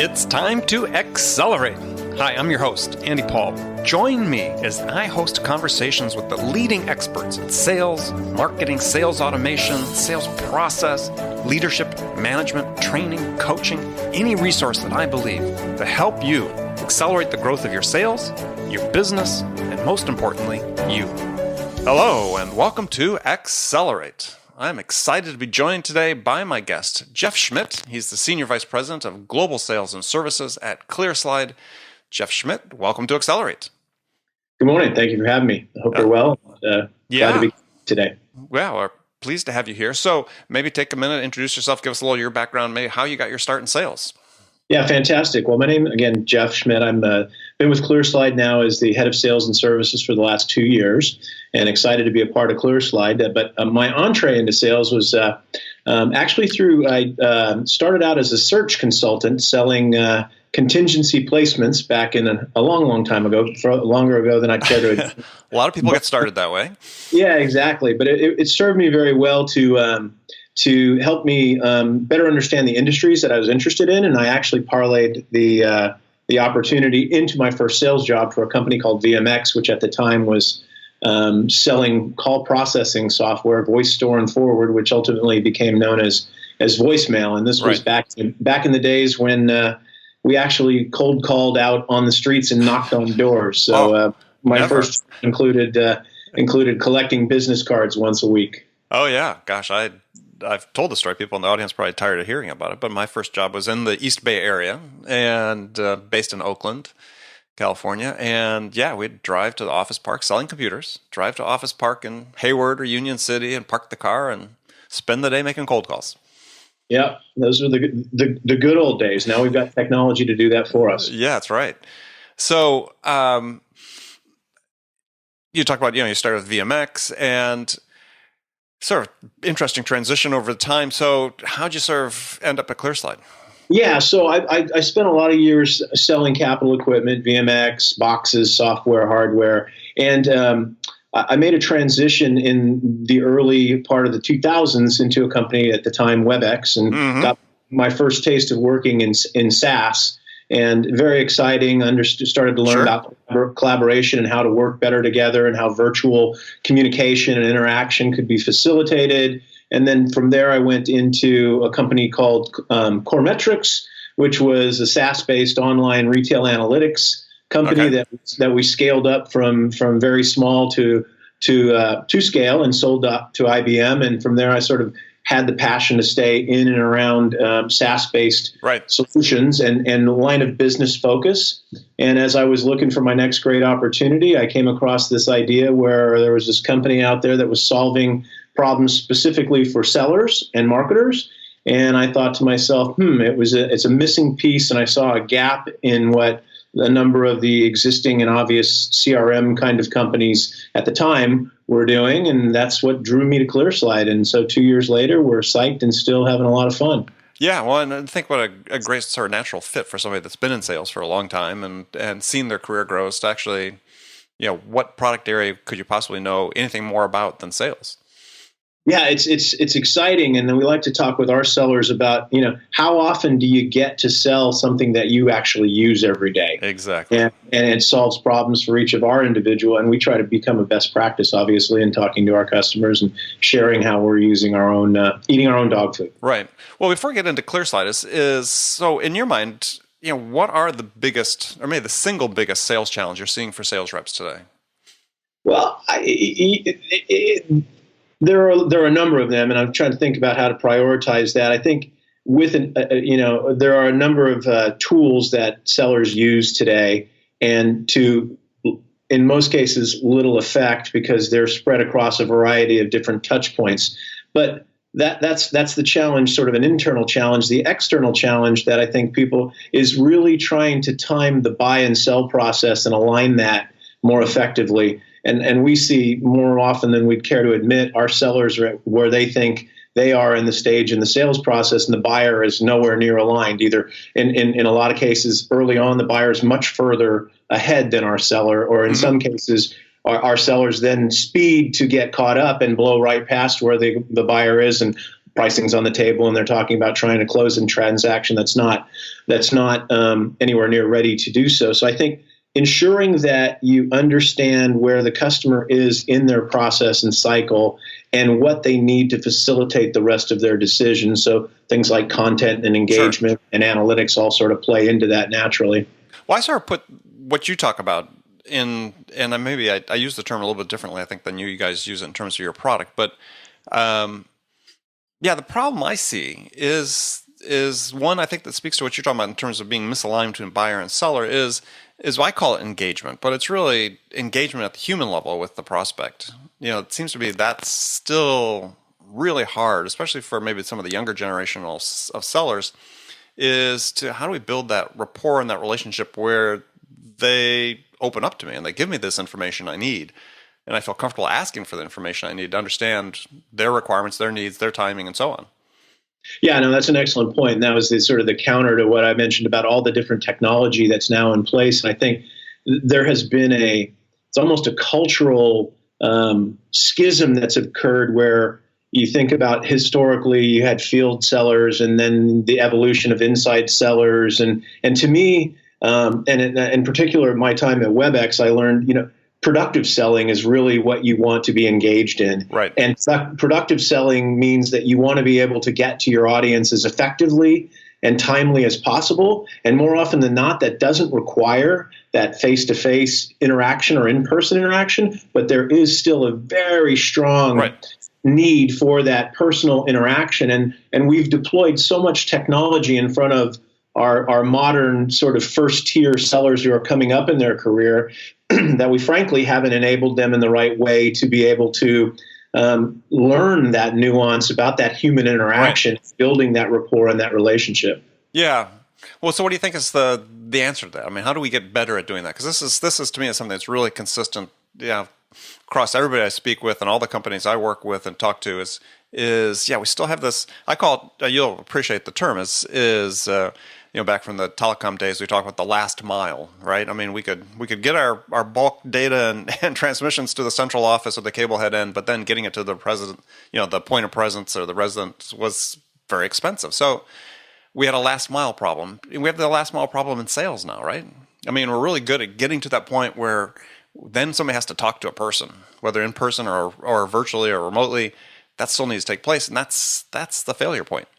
It's time to accelerate. Hi, I'm your host, Andy Paul. Join me as I host conversations with the leading experts in sales, marketing, sales automation, sales process, leadership, management, training, coaching, any resource that I believe to help you accelerate the growth of your sales, your business, and most importantly, you. Hello, and welcome to Accelerate. I'm excited to be joined today by my guest, Jeff Schmidt. He's the Senior Vice President of Global Sales and Services at ClearSlide. Jeff Schmidt, welcome to Accelerate. Good morning. Thank you for having me. I hope you're well. Glad to be today. Well, we're pleased to have you here. So maybe take a minute, introduce yourself, give us a little of your background, maybe how you got your start in sales. Yeah, fantastic. Well, my name, again, Jeff Schmidt. I'm been with ClearSlide now as the head of sales and services for the last 2 years, and excited to be a part of ClearSlide. But my entree into sales was actually through, I started out as a search consultant selling contingency placements back in a long, long time ago, longer ago than I'd care to admit. A lot of people get started that way. Yeah, exactly. But it served me very well to help me better understand the industries that I was interested in, and I actually parlayed the opportunity into my first sales job for a company called VMX, which at the time was selling call processing software, voice store and forward, which ultimately became known as voicemail. And this was back in the days when we actually cold called out on the streets and knocked on doors. So my first included collecting business cards once a week. Oh yeah, gosh, I've told the story. People in the audience are probably tired of hearing about it, but my first job was in the East Bay area and based in Oakland, California. And yeah, we'd drive to the office park selling computers, drive to office park in Hayward or Union City and park the car and spend the day making cold calls. Yeah, those were the good old days. Now we've got technology to do that for us. Yeah, that's right. So you talk about, you started with VMX and sort of interesting transition over time. So how'd you sort of end up at ClearSlide? Yeah, so I spent a lot of years selling capital equipment, VMX, boxes, software, hardware, and I made a transition in the early part of the 2000s into a company at the time, WebEx, and got my first taste of working in SaaS. And very exciting. Started to learn about collaboration and how to work better together and how virtual communication and interaction could be facilitated. And then from there, I went into a company called Core Metrics, which was a SaaS-based online retail analytics company that we scaled up from very small to scale and sold up to IBM. And from there, I sort of had the passion to stay in and around SaaS-based solutions and line of business focus. And as I was looking for my next great opportunity, I came across this idea where there was this company out there that was solving problems specifically for sellers and marketers. And I thought to myself, it's a missing piece, and I saw a gap in what a number of the existing and obvious CRM kind of companies at the time were doing, and that's what drew me to ClearSlide. And so 2 years later, we're psyched and still having a lot of fun. Yeah, well, and I think what a great sort of natural fit for somebody that's been in sales for a long time and seen their career grow is to actually, what product area could you possibly know anything more about than sales? Yeah, it's exciting, and then we like to talk with our sellers about, how often do you get to sell something that you actually use every day? Exactly. And it solves problems for each of our individual, and we try to become a best practice, obviously, in talking to our customers and sharing how we're using our own, eating our own dog food. Right. Well, before we get into ClearSlide, is so in your mind, what are the biggest, or maybe the single biggest sales challenge you're seeing for sales reps today? Well, There are a number of them, and I'm trying to think about how to prioritize that. I think there are a number of tools that sellers use today, and in most cases, little effect because they're spread across a variety of different touch points. But that's the challenge, sort of an internal challenge. The external challenge that I think people is really trying to time the buy and sell process and align that more effectively. And we see more often than we'd care to admit, our sellers are where they think they are in the stage in the sales process, and the buyer is nowhere near aligned. Either in a lot of cases, early on, the buyer is much further ahead than our seller, or in some cases, our sellers then speed to get caught up and blow right past where the buyer is, and pricing's on the table and they're talking about trying to close a transaction that's not anywhere near ready to do so. So I think ensuring that you understand where the customer is in their process and cycle and what they need to facilitate the rest of their decisions. So things like content and engagement and analytics all sort of play into that naturally. Well, I sort of put what you talk about in, and maybe I use the term a little bit differently, I think, than you guys use it in terms of your product. But yeah, the problem I see is one, I think, that speaks to what you're talking about in terms of being misaligned between buyer and seller is I call it engagement, but it's really engagement at the human level with the prospect. It seems to be that's still really hard, especially for maybe some of the younger generation of sellers, is to how do we build that rapport and that relationship where they open up to me and they give me this information I need. And I feel comfortable asking for the information I need to understand their requirements, their needs, their timing, and so on. Yeah, no, that's an excellent point. And that was the counter to what I mentioned about all the different technology that's now in place. And I think there has been it's almost a cultural schism that's occurred where you think about historically you had field sellers and then the evolution of inside sellers. And to me, and in particular, my time at WebEx, I learned, productive selling is really what you want to be engaged in. Right. And productive selling means that you want to be able to get to your audience as effectively and timely as possible. And more often than not, that doesn't require that face-to-face interaction or in-person interaction, but there is still a very strong need for that personal interaction. And we've deployed so much technology in front of our modern sort of first-tier sellers who are coming up in their career that we frankly haven't enabled them in the right way to be able to learn that nuance about that human interaction, building that rapport and that relationship. Yeah. Well, so what do you think is the answer to that? I mean, how do we get better at doing that? Because this is to me is something that's really consistent. Yeah, across everybody I speak with and all the companies I work with and talk to is we still have this. I call it. You'll appreciate the term. Back from the telecom days, we talked about the last mile, right? I mean, we could get our bulk data and transmissions to the central office or the cable head end, but then getting it to the president, the point of presence or the resident was very expensive. So we had a last mile problem. We have the last mile problem in sales now, right? I mean, we're really good at getting to that point where then somebody has to talk to a person, whether in person or virtually or remotely. That still needs to take place, and that's the failure point.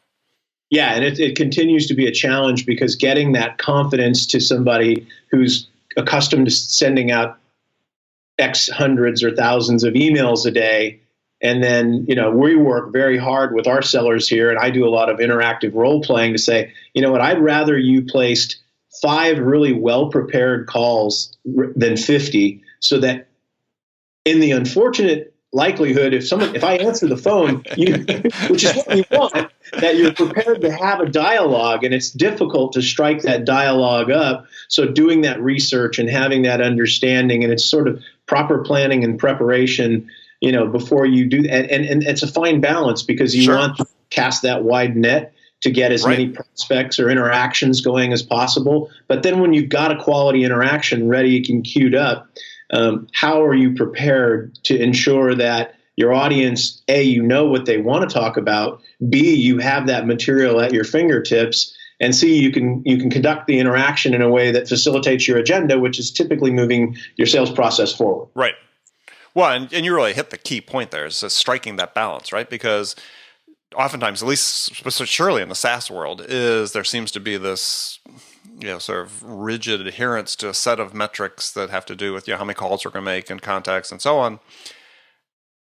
Yeah, and it continues to be a challenge because getting that confidence to somebody who's accustomed to sending out X hundreds or thousands of emails a day, and then we work very hard with our sellers here, and I do a lot of interactive role playing to say, I'd rather you placed 5 really well prepared calls than 50, so that in the unfortunate likelihood, if I answer the phone, which is what you want, that you're prepared to have a dialogue, and it's difficult to strike that dialogue up. So doing that research and having that understanding, and it's sort of proper planning and preparation, before you do that. And it's a fine balance because you want to cast that wide net to get as many prospects or interactions going as possible. But then when you've got a quality interaction ready and queued up, how are you prepared to ensure that your audience, A, what they want to talk about, B, you have that material at your fingertips, and C, you can conduct the interaction in a way that facilitates your agenda, which is typically moving your sales process forward. Right. Well, and you really hit the key point there, is striking that balance, right? Because oftentimes, at least surely in the SaaS world, there seems to be this sort of rigid adherence to a set of metrics that have to do with how many calls we're going to make and contacts and so on,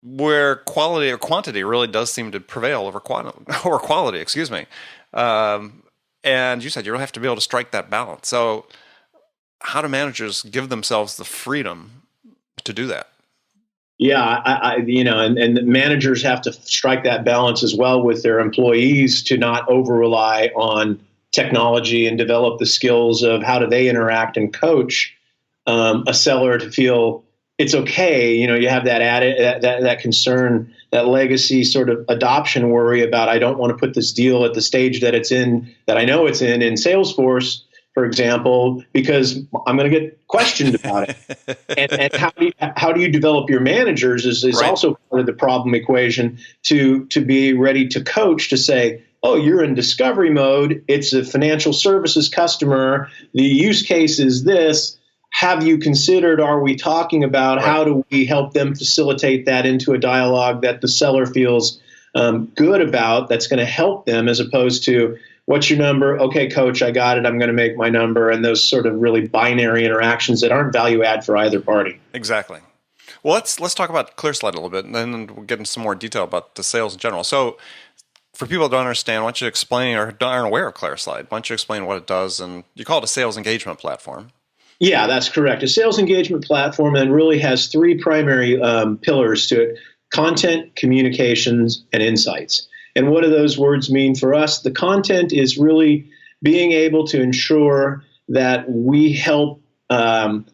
where quality or quantity really does seem to prevail over quality. Excuse me. And you said you really have to be able to strike that balance. So, how do managers give themselves the freedom to do that? Yeah, and managers have to strike that balance as well with their employees to not over rely on technology and develop the skills of how do they interact and coach a seller to feel it's okay. You have that concern, that legacy sort of adoption worry about, I don't want to put this deal at the stage that it's in, that I know it's in Salesforce, for example, because I'm going to get questioned about it. And how do you develop your managers is Right. also part of the problem equation to be ready to coach, to say, oh, you're in discovery mode. It's a financial services customer. The use case is this. Have you considered, are we talking about Right. how do we help them facilitate that into a dialogue that the seller feels good about, that's going to help them, as opposed to, what's your number? Okay, coach, I got it. I'm going to make my number. And those sort of really binary interactions that aren't value add for either party. Exactly. Well, let's talk about ClearSlide a little bit, and then we'll get into some more detail about the sales in general. So for people that don't understand, why don't you explain, or aren't aware of ClearSlide, why don't you explain what it does? And you call it a sales engagement platform. Yeah, that's correct. A sales engagement platform, and really has three primary pillars to it: content, communications, and insights. And what do those words mean for us? The content is really being able to ensure that we help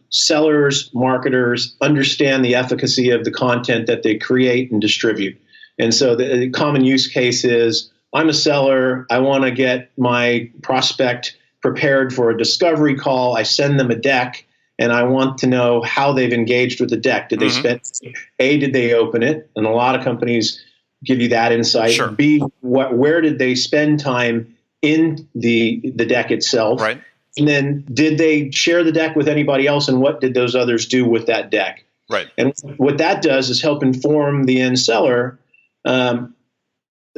sellers, marketers understand the efficacy of the content that they create and distribute. And so the common use case is, I'm a seller, I want to get my prospect prepared for a discovery call. I send them a deck, and I want to know how they've engaged with the deck. Did they spend, A, did they open it? And a lot of companies give you that insight. Sure. B, where did they spend time in the deck itself? Right. And then, did they share the deck with anybody else, and what did those others do with that deck? Right. And what that does is help inform the end seller,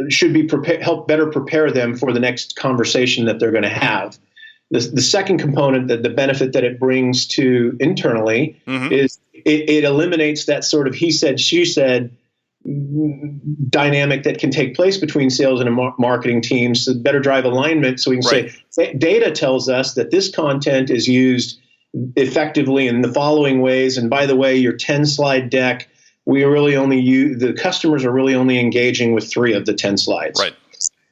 should be help better prepare them for the next conversation that they're going to have. The second component, that the benefit that it brings to internally, is it eliminates that sort of he said, she said dynamic that can take place between sales and marketing teams to better drive alignment. So we can say, data tells us that this content is used effectively in the following ways. And by the way, your 10-slide deck, the customers are really only engaging with 3 of the 10 slides. Right.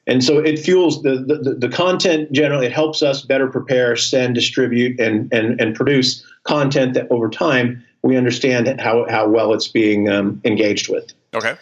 And so it fuels the content generally. It helps us better prepare, send, distribute, and produce content that over time we understand how well it's being engaged with. Okay.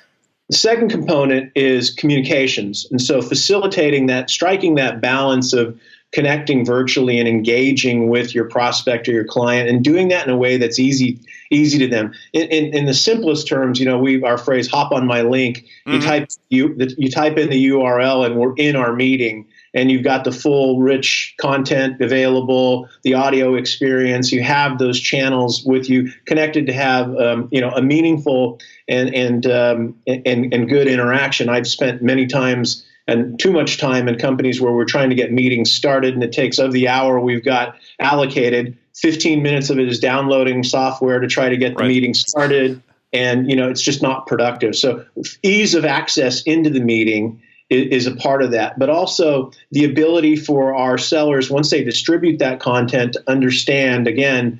The second component is communications. And so facilitating that, striking that balance of connecting virtually and engaging with your prospect or your client, and doing that in a way that's easy to them. In the simplest terms, our phrase "hop on my link." You type in the URL, and we're in our meeting, and you've got the full, rich content available, the audio experience. You have those channels with you connected to have a meaningful and good interaction. I've spent many times and too much time in companies where we're trying to get meetings started, and it takes, of the hour we've got allocated, 15 minutes of it is downloading software to try to get the meeting started, and it's just not productive. So ease of access into the meeting is a part of that, but also the ability for our sellers, once they distribute that content, to understand again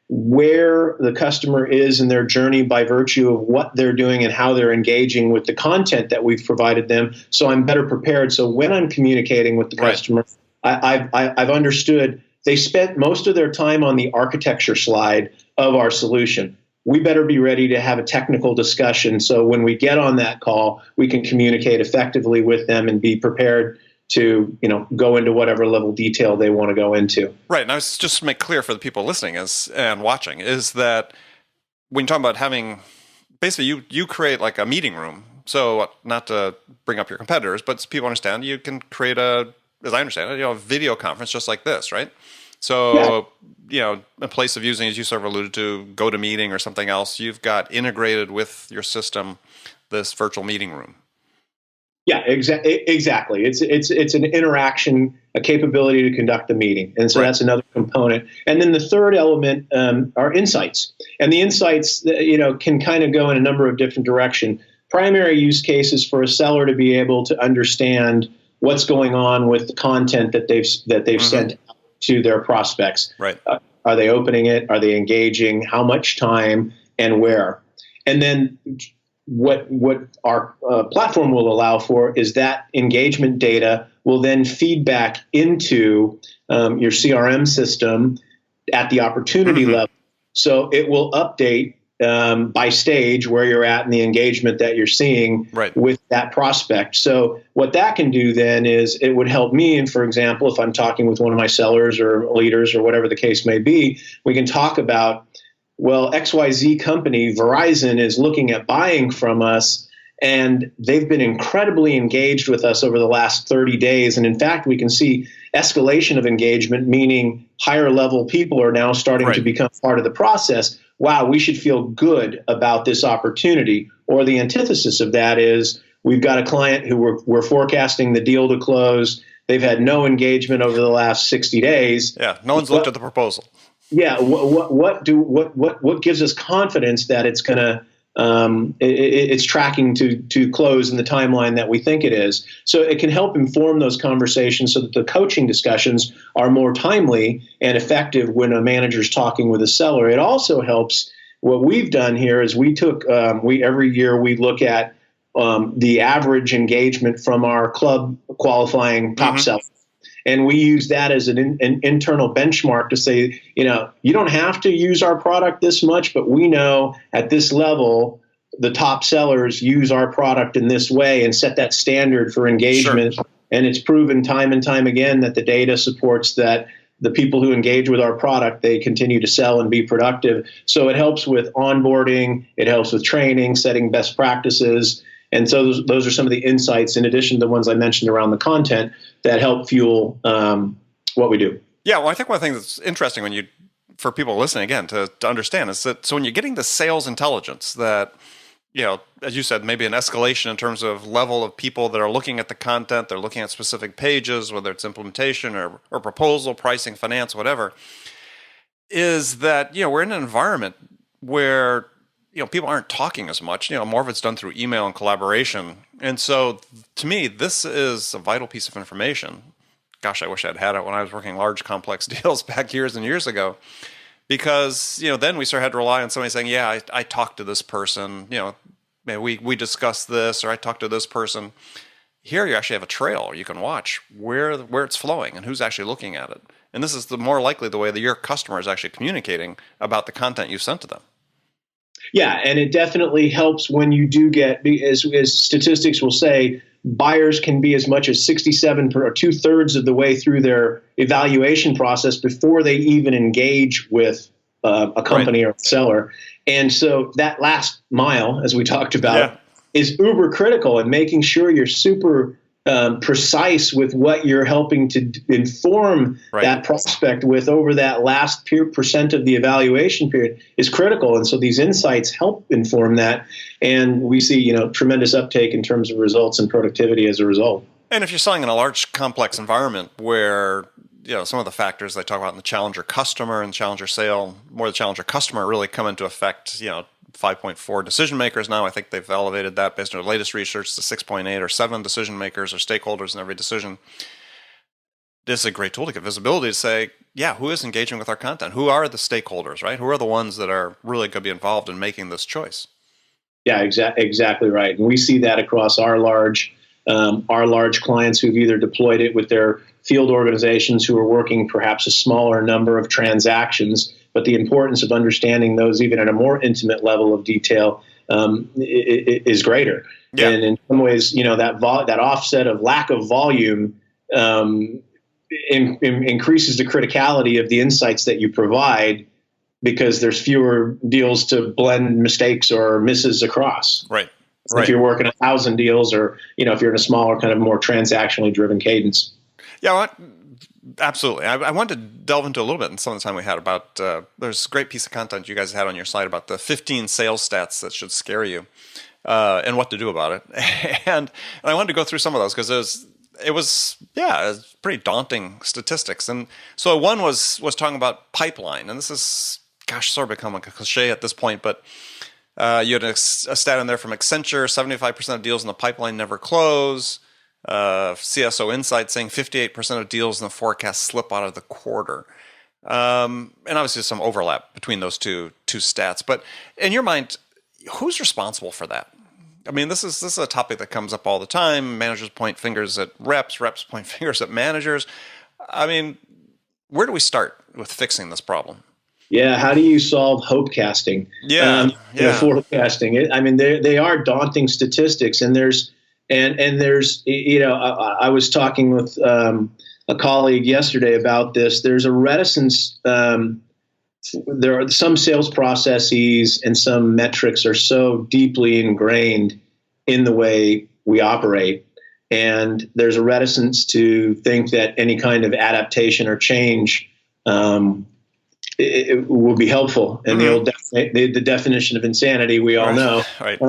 where the customer is in their journey by virtue of what they're doing and how they're engaging with the content that we've provided them. So I'm better prepared. So when I'm communicating with the customer, I've understood they spent most of their time on the architecture slide of our solution. We better be ready to have a technical discussion. So when we get on that call, we can communicate effectively with them and be prepared to go into whatever level detail they want to go into. Right. And I was just to make clear for the people listening and watching is that when you talk about having, basically you create like a meeting room. So not to bring up your competitors, but so people understand, you can create as I understand it, a video conference just like this, right? So, in place of using, as you sort of alluded to, GoToMeeting or something else, you've got integrated with your system this virtual meeting room. Yeah, exactly. It's an interaction, a capability to conduct the meeting. And so that's another component. And then the third element are insights. And the insights, can kind of go in a number of different directions. Primary use cases for a seller to be able to understand what's going on with the content that they've sent out to their prospects. Right. Are they opening it? Are they engaging? How much time and where? And then what our platform will allow for is that engagement data will then feed back into your CRM system at the opportunity level. So it will update by stage where you're at and the engagement that you're seeing with that prospect. So what that can do then is it would help me. And for example, if I'm talking with one of my sellers or leaders or whatever the case may be, we can talk about, well, XYZ company, Verizon, is looking at buying from us, and they've been incredibly engaged with us over the last 30 days. And in fact, we can see escalation of engagement, meaning higher level people are now starting to become part of the process. Wow, we should feel good about this opportunity. Or the antithesis of that is we've got a client who we're forecasting the deal to close. They've had no engagement over the last 60 days. Yeah, no one's looked at the proposal. Yeah, what gives us confidence that it's going to it's tracking to close in the timeline that we think it is? So it can help inform those conversations so that the coaching discussions are more timely and effective when a manager's talking with a seller. It also helps. What we've done here is we took every year we look at the average engagement from our club qualifying top sellers. And we use that as an internal benchmark to say, you don't have to use our product this much, but we know at this level, the top sellers use our product in this way and set that standard for engagement. Sure. And it's proven time and time again that the data supports that the people who engage with our product, they continue to sell and be productive. So it helps with onboarding, it helps with training, setting best practices. And so those are some of the insights, in addition to the ones I mentioned around the content, that help fuel what we do. Yeah, well, I think one thing that's interesting for people listening again to understand is that so when you're getting the sales intelligence that, as you said, maybe an escalation in terms of level of people that are looking at the content, they're looking at specific pages, whether it's implementation or proposal, pricing, finance, whatever, is that, we're in an environment where people aren't talking as much. More of it's done through email and collaboration. And so to me, this is a vital piece of information. Gosh, I wish I'd had it when I was working large, complex deals back years and years ago. Because, then we had to rely on somebody saying, yeah, I talked to this person, we discussed this, or I talked to this person. Here you actually have a trail. You can watch where it's flowing and who's actually looking at it. And this is the more likely the way that your customer is actually communicating about the content you sent to them. Yeah, and it definitely helps when you do get, as statistics will say, buyers can be as much as 67 or 2/3 of the way through their evaluation process before they even engage with a company or a seller. And so that last mile, as we talked about, is uber critical in making sure you're super precise with what you're helping to inform that prospect with over that last percent of the evaluation period is critical. And so these insights help inform that. And we see, tremendous uptake in terms of results and productivity as a result. And if you're selling in a large, complex environment where, some of the factors they talk about in the challenger customer and challenger sale, more the challenger customer really come into effect, 5.4 decision makers now. I think they've elevated that based on their latest research to 6.8 or 7 decision makers or stakeholders in every decision. This is a great tool to get visibility to say, who is engaging with our content? Who are the stakeholders, right? Who are the ones that are really going to be involved in making this choice? Yeah, exactly right. And we see that across our large clients who've either deployed it with their field organizations who are working perhaps a smaller number of transactions, but the importance of understanding those even at a more intimate level of detail is greater. Yeah. And in some ways, that offset of lack of volume increases the criticality of the insights that you provide because there's fewer deals to blend mistakes or misses across. Right. If you're working 1,000 deals or, if you're in a smaller kind of more transactionally driven cadence. Yeah, well, absolutely. I wanted to delve into a little bit in some of the time we had about, there's a great piece of content you guys had on your site about the 15 sales stats that should scare you and what to do about it. and I wanted to go through some of those because it was pretty daunting statistics. And so one was talking about pipeline. And this is, sort of become a cliche at this point, but you had a stat in there from Accenture, 75% of deals in the pipeline never close. CSO Insight saying 58% of deals in the forecast slip out of the quarter. And obviously some overlap between those two stats. But in your mind, who's responsible for that? I mean, this is a topic that comes up all the time. Managers point fingers at reps point fingers at managers. I mean, where do we start with fixing this problem? Yeah, how do you solve hope casting? Forecasting. I mean, they are daunting statistics, and there's I was talking with a colleague yesterday about this. There's a reticence. There are some sales processes and some metrics are so deeply ingrained in the way we operate, and there's a reticence to think that any kind of adaptation or change it will be helpful. And the definition of insanity we all know. Right.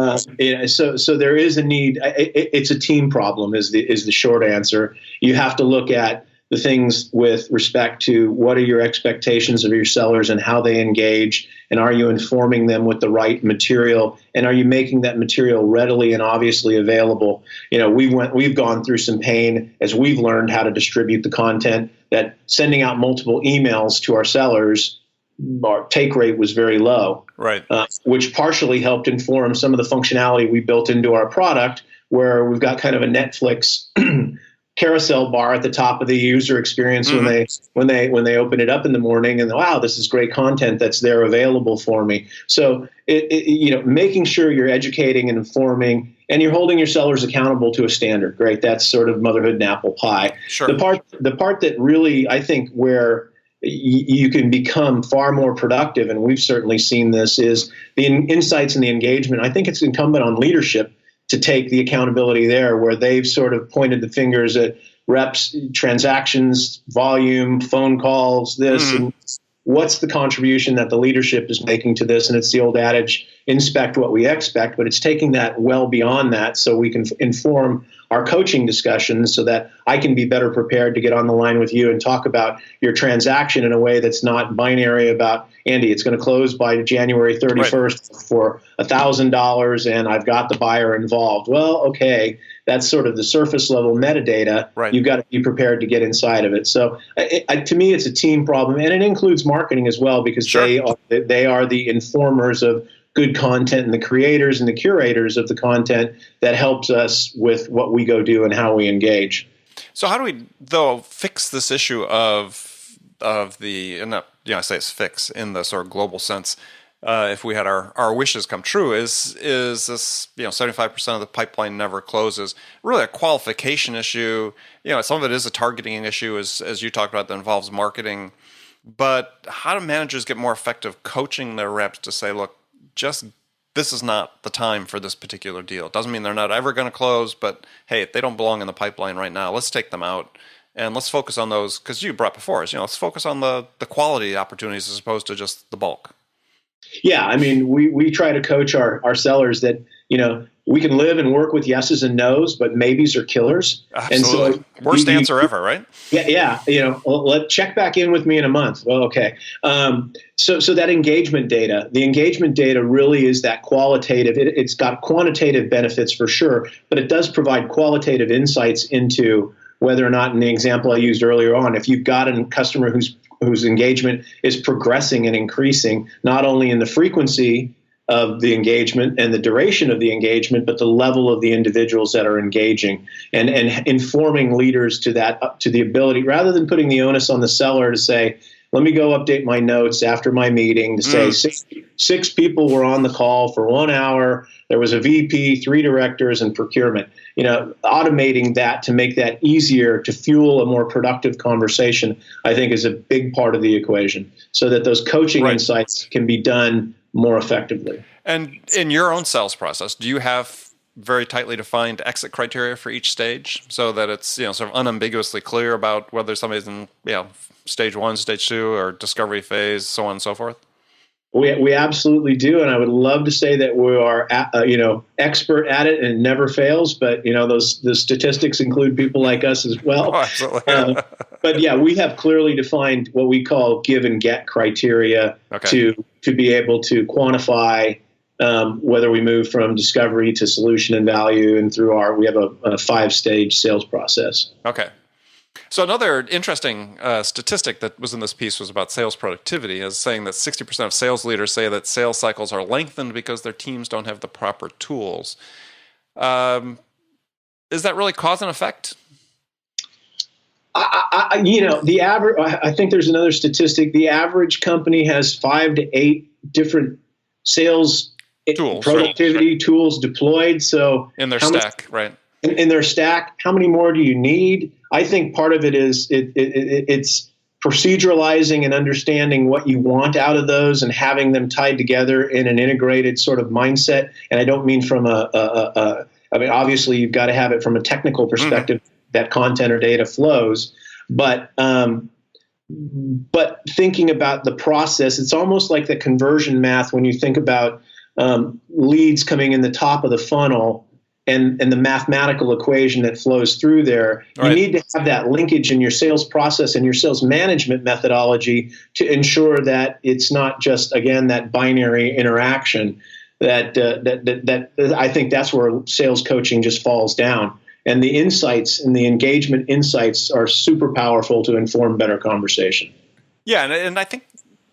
So there is a need. It's a team problem. Is the short answer. You have to look at the things with respect to what are your expectations of your sellers and how they engage, and are you informing them with the right material, and are you making that material readily and obviously available? We've gone through some pain as we've learned how to distribute the content, that sending out multiple emails to our sellers, our take rate was very low, right? Which partially helped inform some of the functionality we built into our product, where we've got kind of a Netflix carousel bar at the top of the user experience when they open it up in the morning, and wow, this is great content that's there available for me. So making sure you're educating and informing, and you're holding your sellers accountable to a standard. Great, that's sort of motherhood and apple pie. Sure. The part that really, I think, where you can become far more productive, and we've certainly seen this, is the insights and the engagement. I think it's incumbent on leadership to take the accountability there, where they've sort of pointed the fingers at reps, transactions, volume, phone calls, this, and what's the contribution that the leadership is making to this? And it's the old adage, inspect what we expect, but it's taking that well beyond that, so we can inform our coaching discussions so that I can be better prepared to get on the line with you and talk about your transaction in a way that's not binary about, Andy, it's going to close by January 31st for $1,000 and I've got the buyer involved. Well, okay, that's sort of the surface level metadata. Right. You've got to be prepared to get inside of it. So to me, it's a team problem, and it includes marketing as well, because they are the informers of good content and the creators and the curators of the content that helps us with what we go do and how we engage. So how do we, though, fix this issue of the, and not, I say it's fix in the sort of global sense, if we had our wishes come true, is this, 75% of the pipeline never closes, really a qualification issue? Some of it is a targeting issue, as you talked about, that involves marketing. But how do managers get more effective coaching their reps to say, look, this is not the time for this particular deal? It doesn't mean they're not ever going to close, but hey, if they don't belong in the pipeline right now, let's take them out and let's focus on those, because you brought before us, let's focus on the quality opportunities as opposed to just the bulk. Yeah, I mean, we try to coach our sellers that, we can live and work with yeses and nos, but maybes are killers. Absolutely. And so worst answer ever, right? Yeah. Let's check back in with me in a month. Well, okay. So that engagement data, the engagement data really is that qualitative. It's got quantitative benefits for sure, but it does provide qualitative insights into whether or not, in the example I used earlier on, if you've got a customer whose engagement is progressing and increasing, not only in the frequency of the engagement and the duration of the engagement, but the level of the individuals that are engaging, and informing leaders to that, to the ability, rather than putting the onus on the seller to say, let me go update my notes after my meeting to say six people were on the call for 1 hour. There was a VP, 3 directors, and procurement. Automating that to make that easier to fuel a more productive conversation, I think, is a big part of the equation, so that those coaching insights can be done more effectively. And in your own sales process, do you have very tightly defined exit criteria for each stage, so that it's sort of unambiguously clear about whether somebody's in stage 1, stage 2, or discovery phase, so on and so forth? We absolutely do, and I would love to say that we are expert at it and it never fails. But the statistics include people like us as well. Oh, absolutely. But yeah, we have clearly defined what we call give and get criteria to be able to quantify whether we move from discovery to solution and value, and we have a 5-stage sales process. Okay. So another interesting statistic that was in this piece was about sales productivity, is saying that 60% of sales leaders say that sales cycles are lengthened because their teams don't have the proper tools. Is that really cause and effect? The average. I think there's another statistic. The average company has 5 to 8 different sales Tools, productivity right. tools deployed. So In their stack, right? In their stack, how many more do you need? I think part of it is it's proceduralizing and understanding what you want out of those and having them tied together in an integrated sort of mindset. And I don't mean from I mean, obviously you've got to have it from a technical perspective, that content or data flows, but thinking about the process, it's almost like the conversion math when you think about leads coming in the top of the funnel and the mathematical equation that flows through there. Right. You need to have that linkage in your sales process and your sales management methodology to ensure that it's not just, again, that binary interaction that I think that's where sales coaching just falls down. And the insights and the engagement insights are super powerful to inform better conversation. Yeah, and I think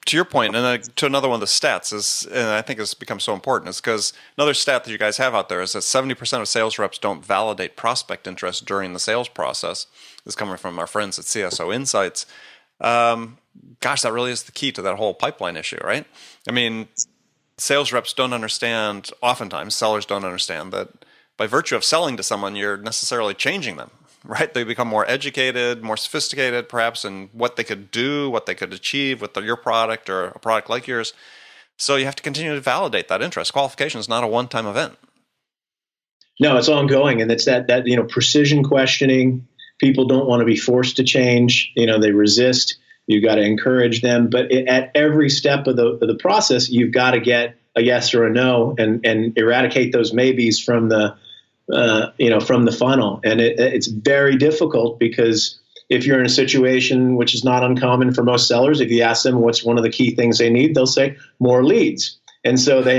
to your point, and to another one of the stats is, and I think it's become so important, is because another stat that you guys have out there is that 70% of sales reps don't validate prospect interest during the sales process. This is coming from our friends at CSO Insights. Gosh, that really is the key to that whole pipeline issue, right? I mean, sales reps don't understand, oftentimes sellers don't understand that by virtue of selling to someone, you're necessarily changing them, right? They become more educated, more sophisticated, perhaps, in what they could do, what they could achieve with your product or a product like yours. So you have to continue to validate that interest. Qualification is not a one-time event. No, it's ongoing, and it's that precision questioning. People don't want to be forced to change. They resist. You've got to encourage them, but at every step of the process, you've got to get a yes or a no, and eradicate those maybes from the from the funnel. And it's very difficult because if you're in a situation, which is not uncommon for most sellers, if you ask them what's one of the key things they need, they'll say more leads. And so they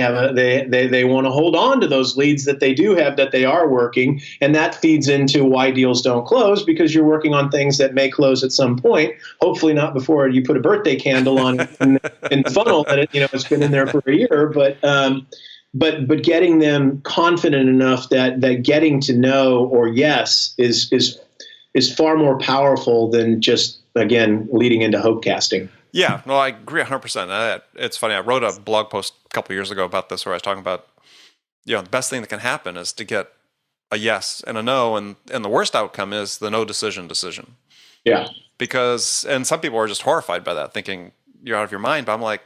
want to hold on to those leads that they do have, that they are working. And that feeds into why deals don't close, because you're working on things that may close at some point, hopefully not before you put a birthday candle on in the funnel that it's been in there for a year. But getting them confident enough that getting to know or yes is far more powerful than just, again, leading into hope casting. Yeah, no, I agree 100%. It's funny. I wrote a blog post a couple years ago about this where I was talking about, the best thing that can happen is to get a yes and a no, and the worst outcome is the no decision. Yeah. And some people are just horrified by that, thinking you're out of your mind. But I'm like,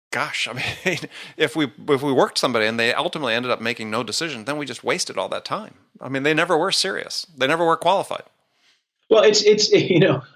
gosh, I mean, if we worked somebody and they ultimately ended up making no decision, then we just wasted all that time. I mean, they never were serious. They never were qualified. Well, it's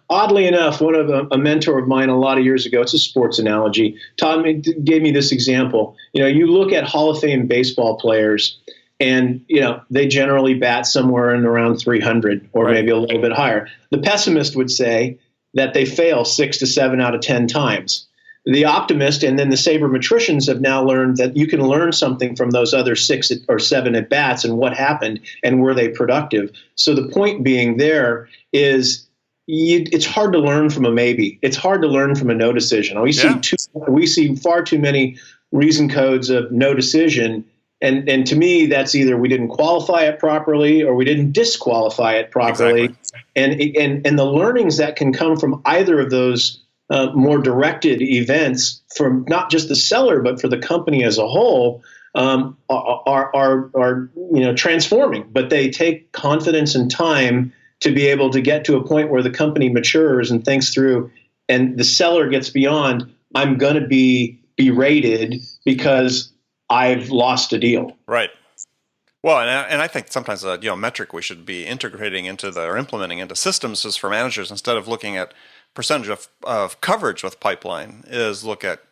oddly enough, one of a mentor of mine a lot of years ago, it's a sports analogy, gave me this example. You look at Hall of Fame baseball players, and they generally bat somewhere in around 300 or maybe a little bit higher. The pessimist would say that they fail 6 to 7 out of 10 times. The optimist and then the sabermetricians have now learned that you can learn something from those other 6 or 7 at bats and what happened and were they productive. So the point being there is it's hard to learn from a maybe. It's hard to learn from a no decision. We see far too many reason codes of no decision. And to me, that's either we didn't qualify it properly or we didn't disqualify it properly. Exactly. And the learnings that can come from either of those more directed events from not just the seller, but for the company as a whole, are transforming. But they take confidence and time to be able to get to a point where the company matures and thinks through, and the seller gets beyond, I'm going to be berated because I've lost a deal. Right. Well, and I think sometimes a metric we should be integrating into or implementing into systems is for managers, instead of looking at percentage of coverage with pipeline, is look at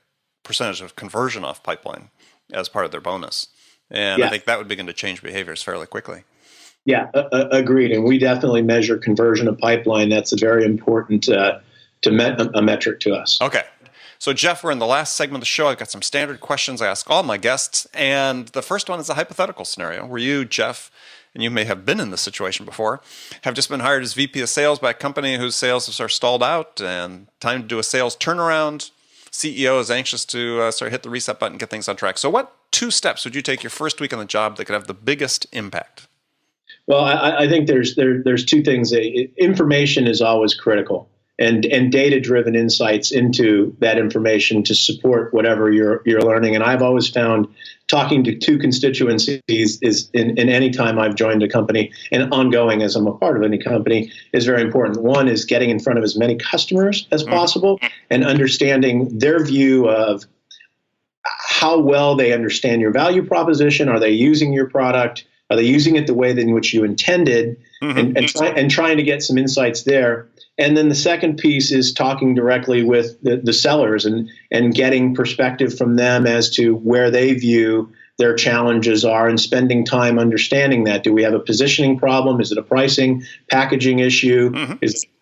percentage of conversion off pipeline as part of their bonus. And I think that would begin to change behaviors fairly quickly. Yeah, agreed. And we definitely measure conversion of pipeline. That's a very important a metric to us. Okay. So, Jeff, we're in the last segment of the show. I've got some standard questions I ask all my guests. And the first one is a hypothetical scenario where you, Jeff, and you may have been in this situation before, have just been hired as VP of sales by a company whose sales have sort of stalled out and time to do a sales turnaround. CEO is anxious to sort of hit the reset button and get things on track. So what 2 steps would you take your first week on the job that could have the biggest impact? Well, I think there's two things. Information is always critical, and data-driven insights into that information to support whatever you're learning. And I've always found talking to two constituencies is in any time I've joined a company and ongoing as I'm a part of any company is very important. One is getting in front of as many customers as possible and understanding their view of how well they understand your value proposition. Are they using your product? Are they using it the way in which you intended? And trying to get some insights there. And then the second piece is talking directly with the sellers and getting perspective from them as to where they view their challenges are and spending time understanding that. Do we have a positioning problem? Is it a pricing, packaging issue?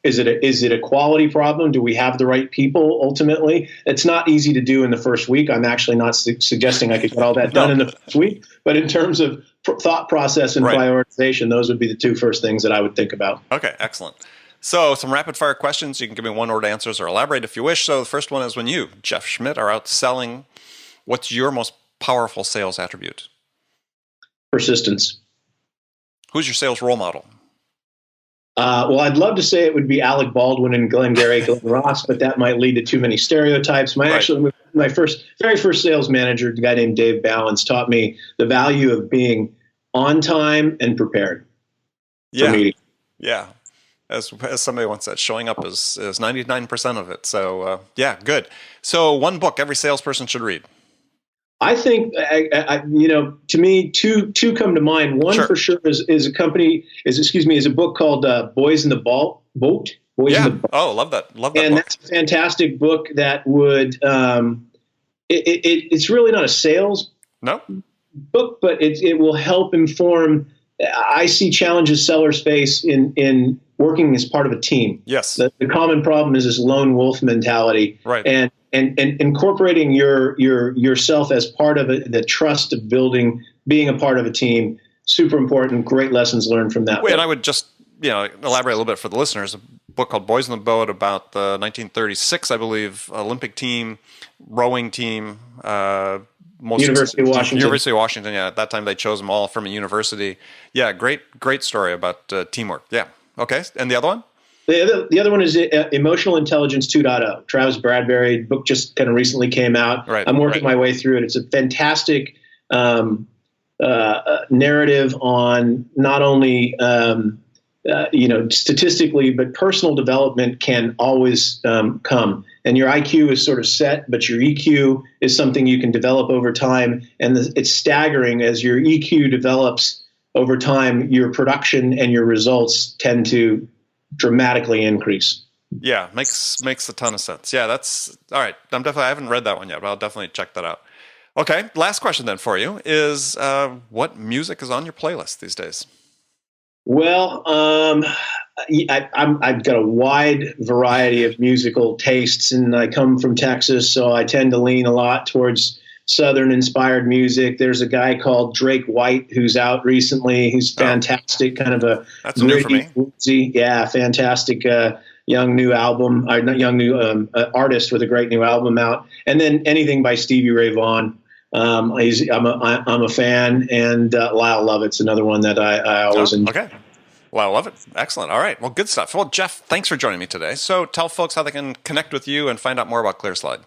Is it a quality problem? Do we have the right people ultimately? It's not easy to do in the first week. I'm actually not suggesting I could get all that done in the first week. But in terms of thought process and prioritization, those would be the two first things that I would think about. Okay, excellent. So some rapid fire questions. You can give me one-word answers or elaborate if you wish. So the first one is, when you, Jeff Schmidt, are out selling, what's your most powerful sales attribute? Persistence. Who's your sales role model? Well, I'd love to say it would be Alec Baldwin and Glenn Ross, but that might lead to too many stereotypes. My very first sales manager, a guy named Dave Ballance, taught me the value of being on time and prepared for meetings. Yeah. As somebody once said, showing up is 99% of it. So, good. So one book every salesperson should read. I think, to me, two come to mind. One for sure is a book called Boys in the Boat. Boys in the Boat. Oh, love that. Love that and book. That's a fantastic book that would, it's really not a sales book, but it will help inform. I see challenges sellers face in working as part of a team. Yes. The common problem is this lone wolf mentality. Right. And incorporating yourself as part of it, the trust of being a part of a team, super important. Great lessons learned from that. And I would just elaborate a little bit for the listeners. A book called Boys in the Boat about the 1936, I believe, Olympic team, rowing team. University of Washington. University of Washington. Yeah, at that time they chose them all from a university. Yeah, great story about teamwork. Yeah. Okay, and the other one? The other one is Emotional Intelligence 2.0. Travis Bradbury book just kind of recently came out. Right, I'm working my way through it. It's a fantastic narrative on not only statistically, but personal development can always come. And your IQ is sort of set, but your EQ is something you can develop over time. And it's staggering as your EQ develops over time, your production and your results tend to dramatically increase. Yeah, makes a ton of sense. Yeah, that's all right. I haven't read that one yet, but I'll definitely check that out. Okay, last question then for you is, what music is on your playlist these days? Well, I've got a wide variety of musical tastes, and I come from Texas, so I tend to lean a lot towards Southern-inspired music. There's a guy called Drake White who's out recently. He's fantastic, kind of a that's new for me. Woodsy, fantastic young new album, artist with a great new album out. And then anything by Stevie Ray Vaughan. I'm a fan, and Lyle Lovett's another one that I always enjoy. Okay. Lyle Lovett. Excellent. All right. Well, good stuff. Well, Jeff, thanks for joining me today. So tell folks how they can connect with you and find out more about ClearSlide.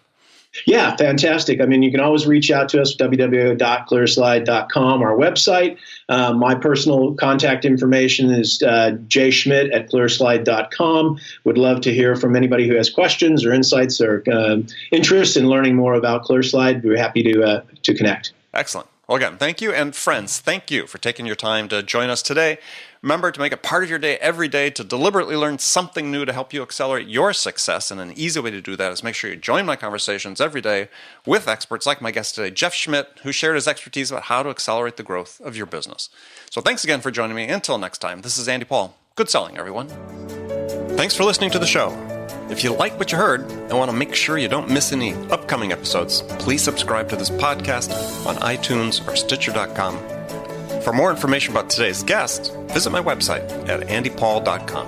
Yeah, fantastic. I mean, you can always reach out to us, www.clearslide.com, our website. My personal contact information is jschmidt@clearslide.com. Would love to hear from anybody who has questions or insights or interest in learning more about ClearSlide. We're happy to connect. Excellent. Well, again, thank you. And friends, thank you for taking your time to join us today. Remember to make it part of your day every day to deliberately learn something new to help you accelerate your success. And an easy way to do that is make sure you join my conversations every day with experts like my guest today, Jeff Schmidt, who shared his expertise about how to accelerate the growth of your business. So thanks again for joining me. Until next time, this is Andy Paul. Good selling, everyone. Thanks for listening to the show. If you like what you heard and want to make sure you don't miss any upcoming episodes, please subscribe to this podcast on iTunes or Stitcher.com. For more information about today's guest, visit my website at andypaul.com.